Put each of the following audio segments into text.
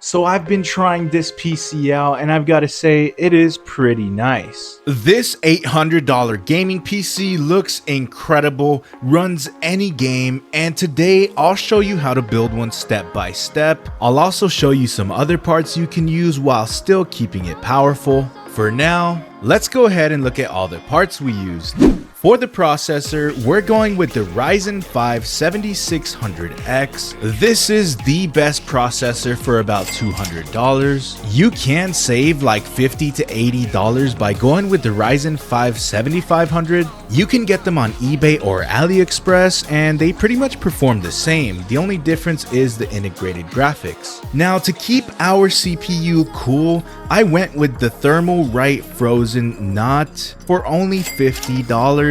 So I've been trying this PC out and I've got to say it is pretty nice. This $800 gaming PC looks incredible, runs any game, and today I'll show you how to build one step by step. I'll also show you some other parts you can use while still keeping it powerful. For now, let's go ahead and look at all the parts we used. For the processor, we're going with the Ryzen 5 7600X. This is the best processor for about $200. You can save like $50 to $80 by going with the Ryzen 5 7500. You can get them on eBay or AliExpress and they pretty much perform the same. The only difference is the integrated graphics. Now to keep our CPU cool, I went with the Thermalright Frozen Knot for only $50.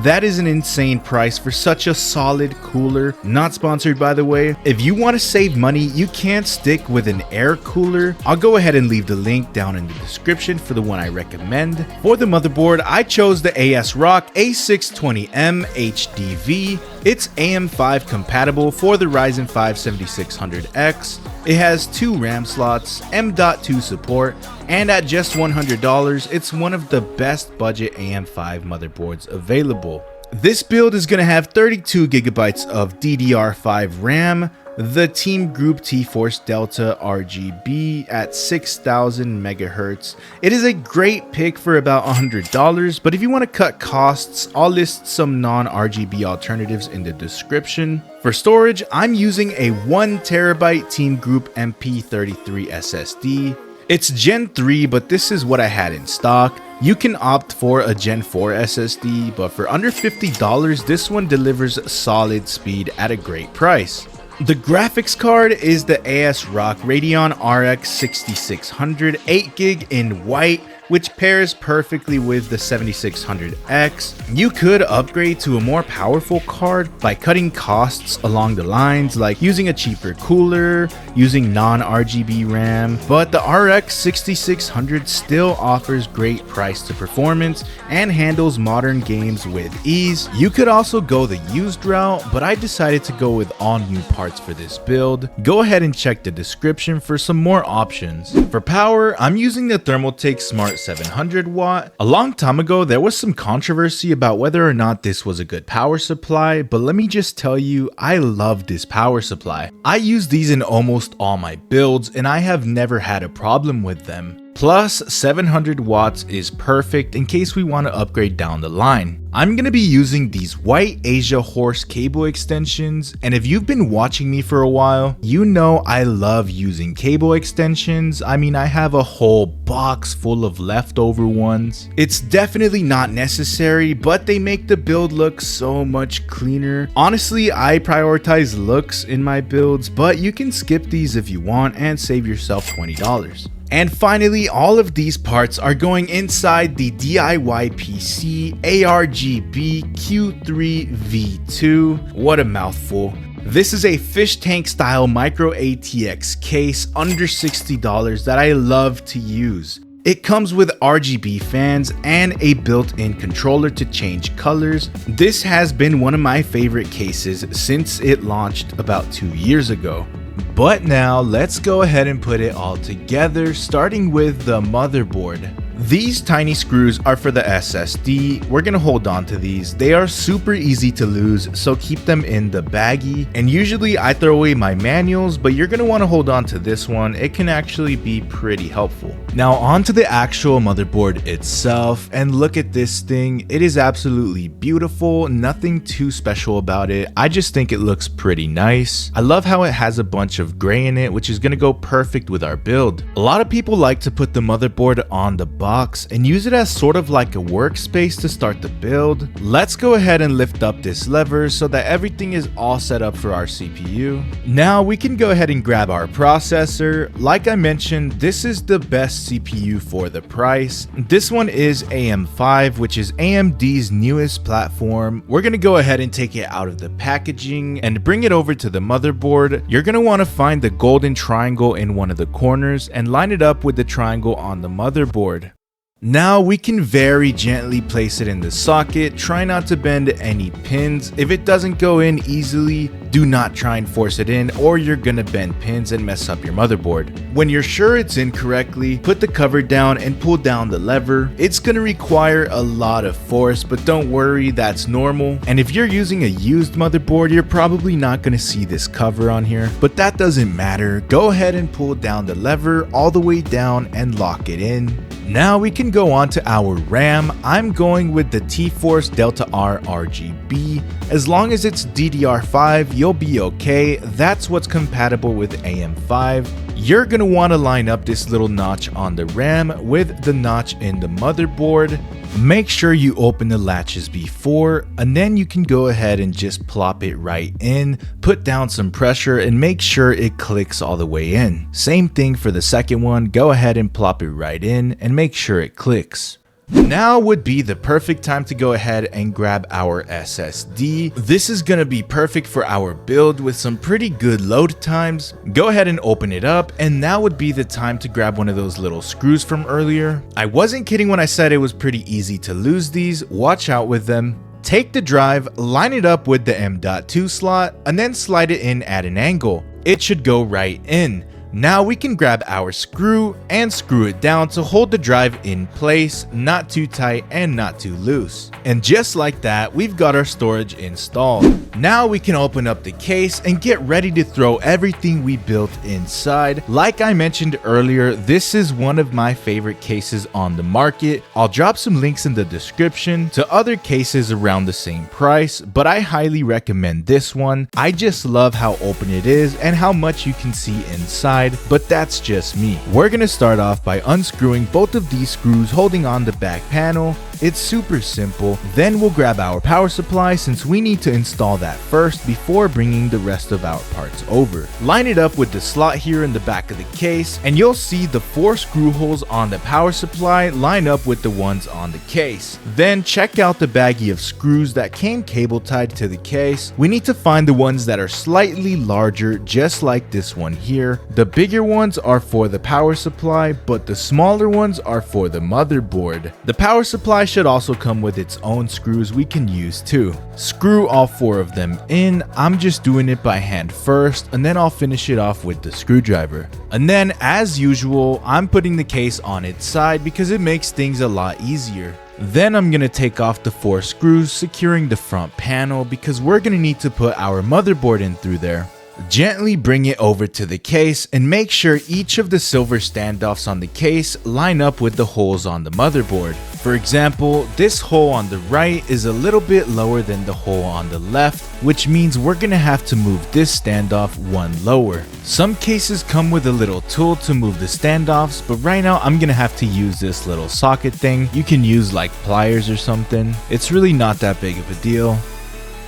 That is an insane price for such a solid cooler. Not sponsored, by the way. If you want to save money, you can stick with an air cooler. I'll go ahead and leave the link down in the description for the one I recommend. For the motherboard, I chose the ASRock A620M HDV. It's AM5 compatible for the Ryzen 5 7600X. It has 2 RAM slots, M.2 support, and at just $100, it's one of the best budget AM5 motherboards available. This build is going to have 32 gigabytes of DDR5 RAM, the Team Group T-Force Delta RGB at 6000 megahertz. It is a great pick for about $100, but if you want to cut costs, I'll list some non-RGB alternatives in the description. For storage, I'm using a 1TB Team Group MP33 SSD. It's Gen 3, but this is what I had in stock. You can opt for a Gen 4 SSD, but for under $50, this one delivers solid speed at a great price. The graphics card is the ASRock Radeon RX 6600 8GB in white, which pairs perfectly with the 7600X. You could upgrade to a more powerful card by cutting costs along the lines like using a cheaper cooler, using non-RGB RAM, but the RX 6600 still offers great price to performance and handles modern games with ease. You could also go the used route, but I decided to go with all new parts for this build. Go ahead and check the description for some more options. For power, I'm using the Thermaltake Smart 700 watt. A long time ago, there was some controversy about whether or not this was a good power supply, but let me just tell you, I love this power supply. I use these in almost all my builds and I have never had a problem with them. Plus, 700 watts is perfect in case we want to upgrade down the line. I'm going to be using these white Asia Horse cable extensions, and if you've been watching me for a while, you know I love using cable extensions. I mean, I have a whole box full of leftover ones. It's definitely not necessary, but they make the build look so much cleaner. Honestly, I prioritize looks in my builds, but you can skip these if you want and save yourself $20. And finally, all of these parts are going inside the DIY PC ARGB Q3 V2. What a mouthful. This is a fish tank style micro ATX case under $60 that I love to use. It comes with RGB fans and a built-in controller to change colors. This has been one of my favorite cases since it launched about 2 years ago. But now let's go ahead and put it all together, starting with the motherboard. These tiny screws are for the SSD. We're gonna hold on to these. They are super easy to lose, so keep them in the baggie. And usually I throw away my manuals, but you're gonna wanna hold on to this one. It can actually be pretty helpful. Now onto the actual motherboard itself, and look at this thing. It is absolutely beautiful, nothing too special about it. I just think it looks pretty nice. I love how it has a bunch of gray in it, which is gonna go perfect with our build. A lot of people like to put the motherboard on the box and use it as sort of like a workspace to start the build. Let's go ahead and lift up this lever so that everything is all set up for our CPU. Now we can go ahead and grab our processor. Like I mentioned, this is the best CPU for the price. This one is AM5, which is AMD's newest platform. We're gonna go ahead and take it out of the packaging and bring it over to the motherboard. You're gonna want to find the golden triangle in one of the corners and line it up with the triangle on the motherboard. Now we can very gently place it in the socket. Try not to bend any pins. If it doesn't go in easily, Do not try and force it in or you're gonna bend pins and mess up your motherboard. When you're sure it's in correctly, put the cover down and pull down the lever. It's gonna require a lot of force, but don't worry, that's normal. And if you're using a used motherboard, you're probably not gonna see this cover on here, but that doesn't matter. Go ahead and pull down the lever all the way down and lock it in. Now we can go on to our RAM. I'm going with the T-Force Delta R RGB. As long as it's DDR5, you'll be okay. That's what's compatible with AM5. You're gonna want to line up this little notch on the RAM with the notch in the motherboard. Make sure you open the latches before, and then you can go ahead and just plop it right in, put down some pressure and make sure it clicks all the way in. Same thing for the second one, go ahead and plop it right in and make sure it clicks. Now would be the perfect time to go ahead and grab our SSD. This is going to be perfect for our build with some pretty good load times. Go ahead and open it up, and now would be the time to grab one of those little screws from earlier. I wasn't kidding when I said it was pretty easy to lose these. Watch out with them. Take the drive, line it up with the M.2 slot, and then slide it in at an angle. It should go right in. Now we can grab our screw and screw it down to hold the drive in place, not too tight and not too loose. And just like that, we've got our storage installed. Now we can open up the case and get ready to throw everything we built inside. Like I mentioned earlier, this is one of my favorite cases on the market. I'll drop some links in the description to other cases around the same price, but I highly recommend this one. I just love how open it is and how much you can see inside. But that's just me. We're gonna start off by unscrewing both of these screws holding on the back panel. It's super simple. Then we'll grab our power supply since we need to install that first before bringing the rest of our parts over. Line it up with the slot here in the back of the case, and you'll see the 4 screw holes on the power supply line up with the ones on the case. Then check out the baggie of screws that came cable tied to the case. We need to find the ones that are slightly larger, just like this one here. The bigger ones are for the power supply, but the smaller ones are for the motherboard. The power supply should also come with its own screws we can use too. Screw all 4 of them in. I'm just doing it by hand first, and then I'll finish it off with the screwdriver. And then as usual, I'm putting the case on its side because it makes things a lot easier. Then I'm gonna take off the 4 screws securing the front panel because we're gonna need to put our motherboard in through there. Gently bring it over to the case and make sure each of the silver standoffs on the case line up with the holes on the motherboard. For example, this hole on the right is a little bit lower than the hole on the left, which means we're gonna have to move this standoff one lower. Some cases come with a little tool to move the standoffs, but right now I'm gonna have to use this little socket thing. You can use like pliers or something. It's really not that big of a deal.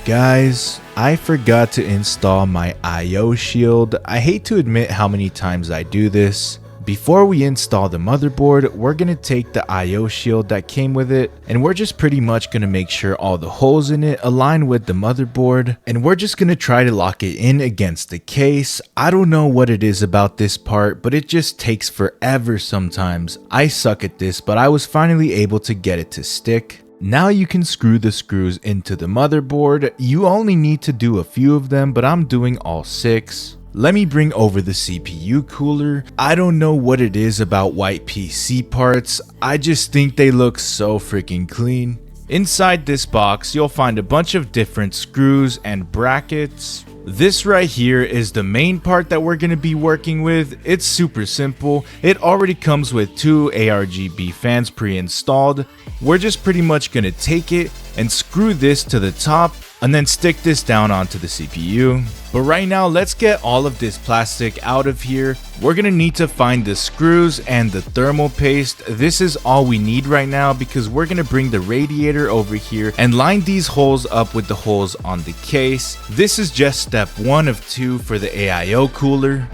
Guys, I forgot to install my I/O shield. I hate to admit how many times I do this. Before we install the motherboard, we're gonna take the I/O shield that came with it, and we're just pretty much gonna make sure all the holes in it align with the motherboard, and we're just gonna try to lock it in against the case. I don't know what it is about this part, but it just takes forever sometimes. I suck at this, but I was finally able to get it to stick. Now you can screw the screws into the motherboard. You only need to do a few of them, but I'm doing all 6. Let me bring over the CPU cooler. I don't know what it is about white PC parts. I just think they look so freaking clean. Inside this box, you'll find a bunch of different screws and brackets. This right here is the main part that we're going to be working with. It's super simple. It already comes with 2 ARGB fans pre-installed. We're just pretty much going to take it and screw this to the top and then stick this down onto the CPU. But right now, let's get all of this plastic out of here. We're gonna need to find the screws and the thermal paste. This is all we need right now because we're gonna bring the radiator over here and line these holes up with the holes on the case. This is just step 1 of 2 for the AIO cooler.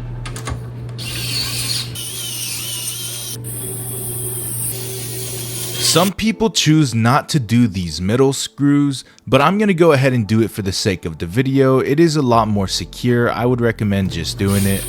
Some people choose not to do these middle screws, but I'm going to go ahead and do it for the sake of the video. It is a lot more secure. I would recommend just doing it.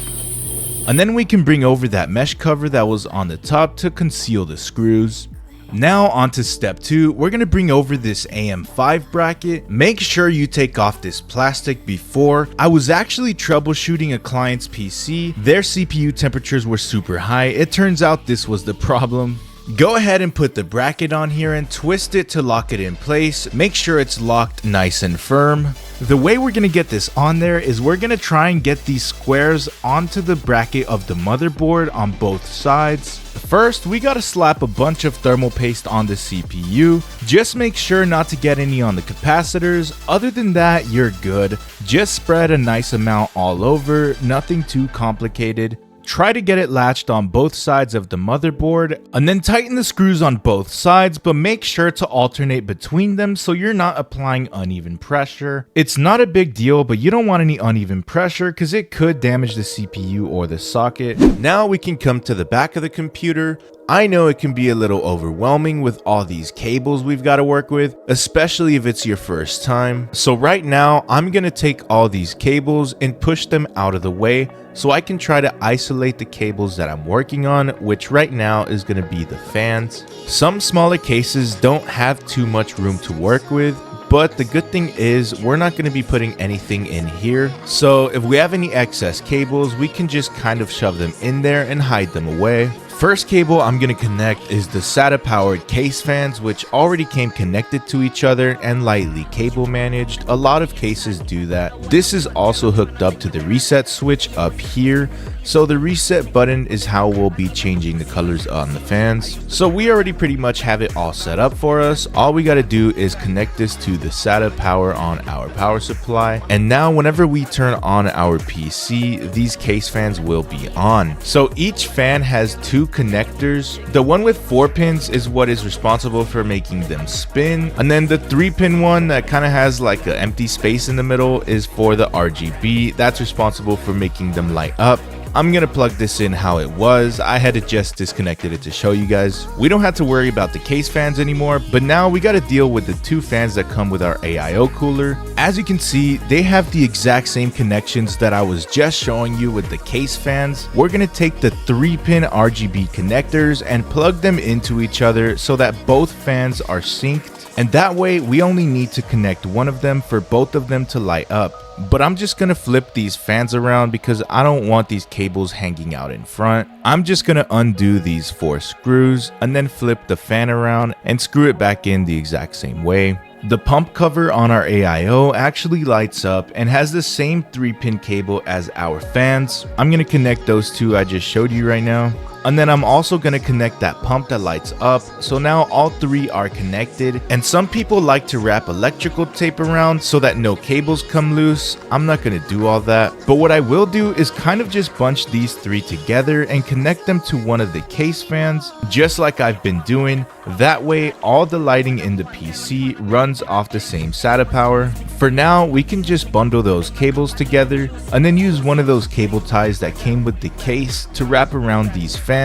And then we can bring over that mesh cover that was on the top to conceal the screws. Now on to step 2, we're going to bring over this AM5 bracket. Make sure you take off this plastic before. I was actually troubleshooting a client's PC. Their CPU temperatures were super high. It turns out this was the problem. Go ahead and put the bracket on here and twist it to lock it in place. Make sure it's locked nice and firm. The way we're going to get this on there is we're going to try and get these squares onto the bracket of the motherboard on both sides. First, we got to slap a bunch of thermal paste on the CPU. Just make sure not to get any on the capacitors. Other than that, you're good. Just spread a nice amount all over, nothing too complicated. Try to get it latched on both sides of the motherboard, and then tighten the screws on both sides, but make sure to alternate between them so you're not applying uneven pressure. It's not a big deal, but you don't want any uneven pressure because it could damage the CPU or the socket. Now we can come to the back of the computer. I know it can be a little overwhelming with all these cables we've got to work with, especially if it's your first time. So right now, I'm going to take all these cables and push them out of the way so I can try to isolate the cables that I'm working on, which right now is going to be the fans. Some smaller cases don't have too much room to work with, but the good thing is we're not going to be putting anything in here. So if we have any excess cables, we can just kind of shove them in there and hide them away. First cable I'm going to connect is the SATA powered case fans, which already came connected to each other and lightly cable managed. A lot of cases do that. This is also hooked up to the reset switch up here. So the reset button is how we'll be changing the colors on the fans. So we already pretty much have it all set up for us. All we got to do is connect this to the SATA power on our power supply. And now whenever we turn on our PC, these case fans will be on. So each fan has 2 connectors. The one with 4 pins is what is responsible for making them spin, and then the 3-pin one that kind of has like an empty space in the middle is for the RGB. That's responsible for making them light up. I'm gonna plug this in how it was. I had to just disconnected it to show you guys. We don't have to worry about the case fans anymore, but now we gotta deal with the 2 fans that come with our AIO cooler. As you can see, they have the exact same connections that I was just showing you with the case fans. We're gonna take the 3-pin RGB connectors and plug them into each other so that both fans are synced. And that way we only need to connect one of them for both of them to light up. But I'm just gonna flip these fans around because I don't want these cables hanging out in front. I'm just gonna undo these 4 screws and then flip the fan around and screw it back in the exact same way. The pump cover on our AIO actually lights up and has the same 3-pin cable as our fans. I'm gonna connect those 2 I just showed you right now. And then I'm also going to connect that pump that lights up. So now all 3 are connected. And some people like to wrap electrical tape around so that no cables come loose. I'm not going to do all that. But what I will do is kind of just bunch these 3 together and connect them to one of the case fans, just like I've been doing. That way all the lighting in the PC runs off the same SATA power. For now, we can just bundle those cables together and then use one of those cable ties that came with the case to wrap around these fans.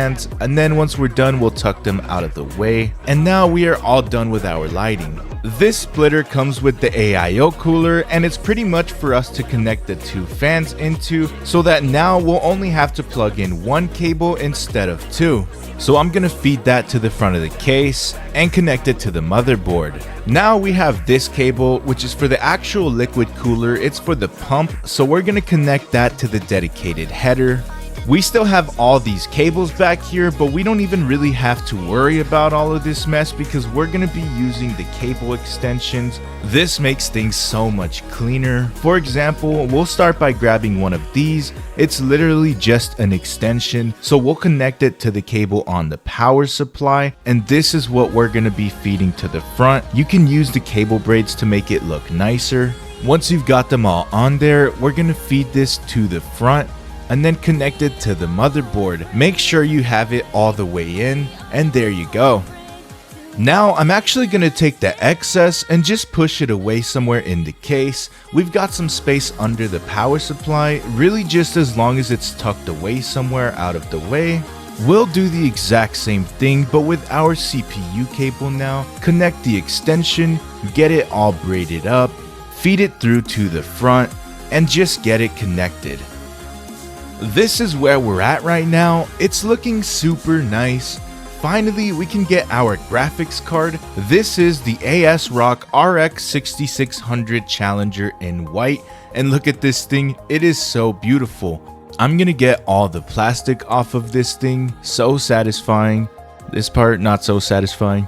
And then once we're done, we'll tuck them out of the way. And now we are all done with our lighting. This splitter comes with the AIO cooler, and it's pretty much for us to connect the 2 fans into, so that now we'll only have to plug in 1 cable instead of 2. So I'm gonna feed that to the front of the case and connect it to the motherboard. Now we have this cable, which is for the actual liquid cooler. It's for the pump, so we're gonna connect that to the dedicated header. We still have all these cables back here, but we don't even really have to worry about all of this mess because we're going to be using the cable extensions. This makes things so much cleaner. For example, we'll start by grabbing one of these. It's literally just an extension, so we'll connect it to the cable on the power supply, and this is what we're going to be feeding to the front. You can use the cable braids to make it look nicer. Once you've got them all on there, we're going to feed this to the front and then connect it to the motherboard. Make sure you have it all the way in, and there you go. Now I'm actually going to take the excess and just push it away somewhere in the case. We've got some space under the power supply, really just as long as it's tucked away somewhere out of the way. We'll do the exact same thing, but with our CPU cable now. Connect the extension, get it all braided up, feed it through to the front, and just get it connected. This is where we're at right now. It's looking super nice. finally we can get our graphics card. This is the ASRock RX 6600 Challenger in white, and look at this thing, it is so beautiful. I'm gonna get all the plastic off of this thing, so satisfying. This part not so satisfying.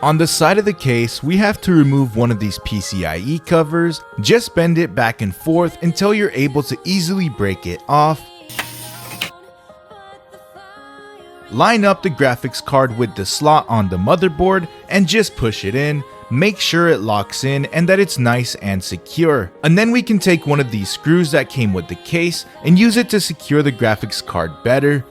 On the side of the case, we have to remove one of these PCIe covers. Just bend it back and forth until you're able to easily break it off. Line up the graphics card with the slot on the motherboard and just push it in. Make sure it locks in and that it's nice and secure. And then we can take one of these screws that came with the case and use it to secure the graphics card better.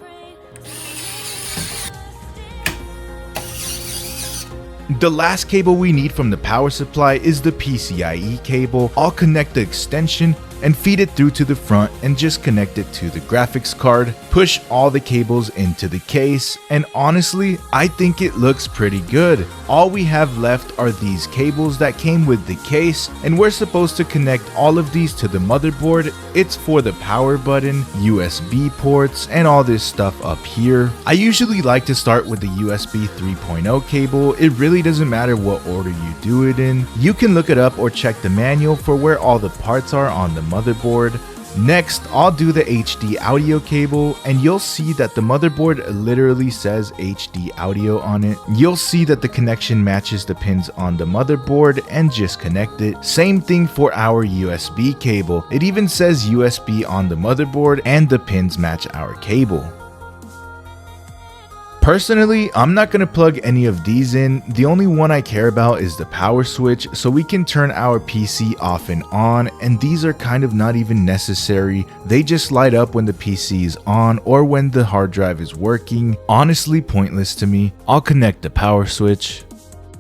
The last cable we need from the power supply is the PCIe cable. I'll connect the extension and feed it through to the front and just connect it to the graphics card. Push all the cables into the case, and honestly, I think it looks pretty good. All we have left are these cables that came with the case, and we're supposed to connect all of these to the motherboard. It's for the power button, USB ports, and all this stuff up here. I usually like to start with the USB 3.0 cable. It really doesn't matter what order you do it in. You can look it up or check the manual for where all the parts are on the motherboard. Next, I'll do the HD audio cable, and you'll see that the motherboard literally says HD audio on it. You'll see that the connection matches the pins on the motherboard, and just connect it. Same thing for our USB cable. It even says USB on the motherboard, and the pins match our cable. Personally, I'm not going to plug any of these in. The only one I care about is the power switch, so we can turn our PC off and on, and these are kind of not even necessary. They just light up when the PC is on or when the hard drive is working. Honestly, pointless to me. I'll connect the power switch.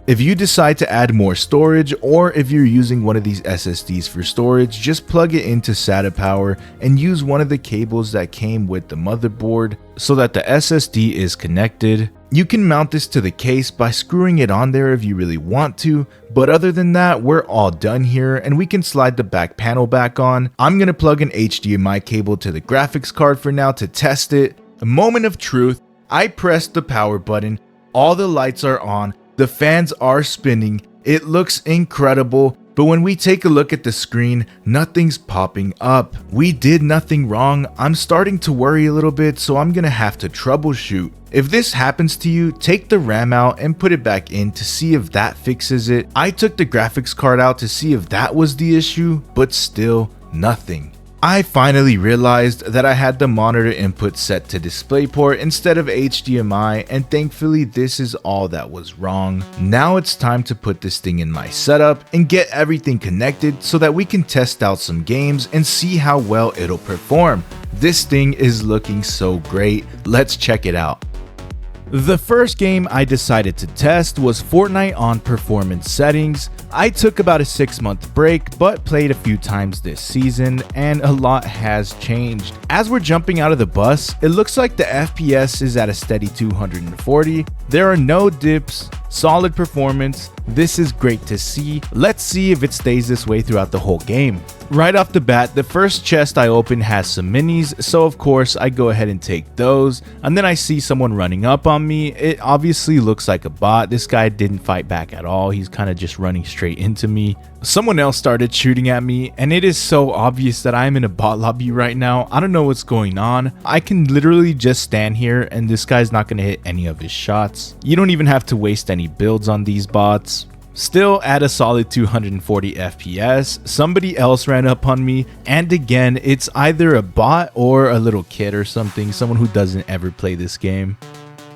If you decide to add more storage, or if you're using one of these SSDs for storage, just plug it into SATA power and use one of the cables that came with the motherboard so that the SSD is connected. You can mount this to the case by screwing it on there if you really want to, but other than that, we're all done here and we can slide the back panel back on. I'm going to plug an HDMI cable to the graphics card for now to test it. A moment of truth, I pressed the power button, all the lights are on, the fans are spinning, it looks incredible, but when we take a look at the screen, nothing's popping up. We did nothing wrong. I'm starting to worry a little bit, so I'm gonna have to troubleshoot. If this happens to you, take the RAM out and put it back in to see if that fixes it. I took the graphics card out to see if that was the issue, but still nothing. I finally realized that I had the monitor input set to DisplayPort instead of HDMI, and thankfully this is all that was wrong. Now it's time to put this thing in my setup and get everything connected so that we can test out some games and see how well it'll perform. This thing is looking so great. Let's check it out. The first game I decided to test was Fortnite on performance settings. I took about a 6-month break, but played a few times this season, and a lot has changed. As we're jumping out of the bus, it looks like the FPS is at a steady 240. There are no dips, solid performance. This is great to see. Let's see if it stays this way throughout the whole game. Right off the bat, the first chest I open has some minis, so of course I go ahead and take those, and then I see someone running up on me. It obviously looks like a bot. This guy didn't fight back at all. He's kind of just running straight into me. Someone else started shooting at me, and it is so obvious that I'm in a bot lobby right now. I don't know what's going on. I can literally just stand here and this guy's not going to hit any of his shots. You don't even have to waste any builds on these bots. Still at a solid 240 FPS, somebody else ran up on me, and again, it's either a bot or a little kid or something, someone who doesn't ever play this game.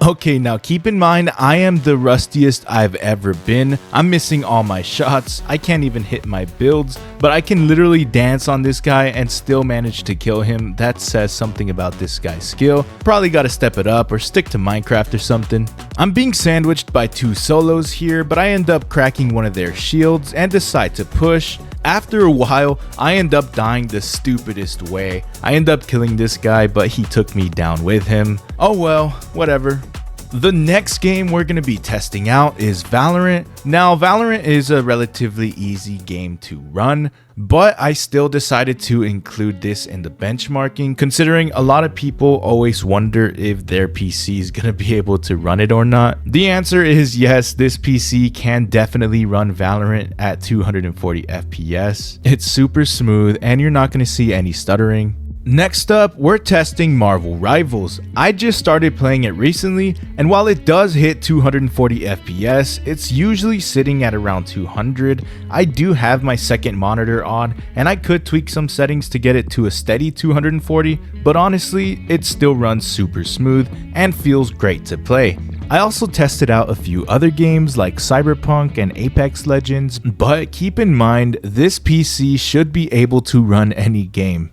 Okay, now keep in mind, I am the rustiest I've ever been. I'm missing all my shots. I can't even hit my builds, but I can literally dance on this guy and still manage to kill him. That says something about this guy's skill. Probably gotta step it up or stick to Minecraft or something. I'm being sandwiched by two solos here, but I end up cracking one of their shields and decide to push. After a while, I end up dying the stupidest way. I end up killing this guy, but he took me down with him. Oh well, whatever. The next game we're going to be testing out is Valorant. Now, Valorant is a relatively easy game to run, but I still decided to include this in the benchmarking, considering a lot of people always wonder if their PC is going to be able to run it or not. The answer is yes, this PC can definitely run Valorant at 240 FPS. It's super smooth and you're not going to see any stuttering. Next up, we're testing Marvel Rivals. I just started playing it recently, and while it does hit 240 FPS, it's usually sitting at around 200. I do have my second monitor on, and I could tweak some settings to get it to a steady 240, but honestly, it still runs super smooth and feels great to play. I also tested out a few other games like Cyberpunk and Apex Legends, but keep in mind, this PC should be able to run any game.